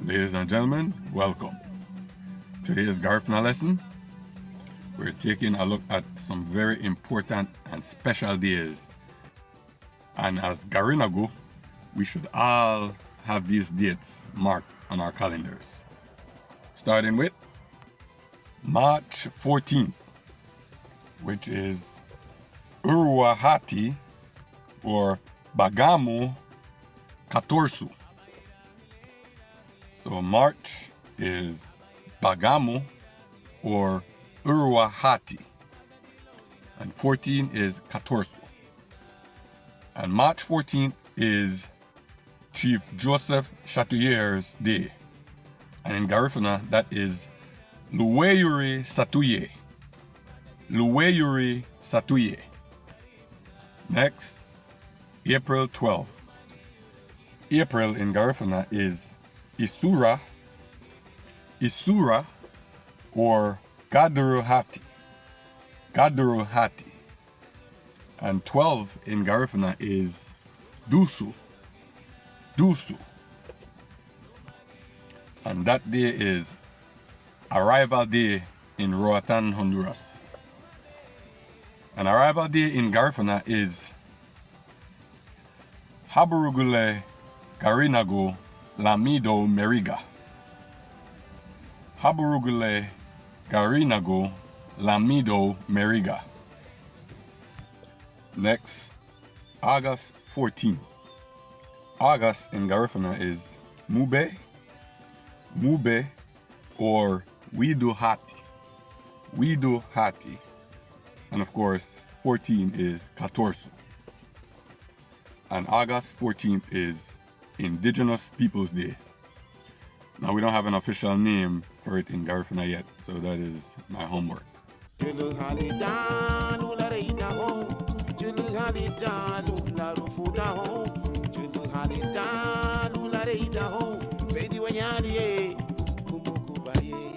Ladies and gentlemen, welcome. Today's Garifuna lesson, we're taking a look at some very important and special days. And as Garinagu, we should all have these dates marked on our calendars. Starting with March 14th, which is Uruahati or Bagamu Katorsu. So March is Bagamu or Uruahati, and 14 is Katorsu. And March 14th is Chief Joseph Chatuyer's Day, and in Garifuna that is Luweyuri Satuye. Luweyuri Satuye. Next, April 12th. April in Garifuna is Isura or Gaduruhati. Gaduruhati. And 12 in Garifuna is Dusu. Dusu. And that day is Arrival Day in Roatan, Honduras. And Arrival Day in Garifuna is Haburugule Garinago Lamido Meriga. Haburugule Garinago Lamido Meriga. Next, August 14. August in Garifuna is Mube or Widuhati. Widuhati. And of course, 14 is Katorsu. And August 14th is Indigenous Peoples Day. Now we don't have an official name for it in Garifuna yet, so that is my homework.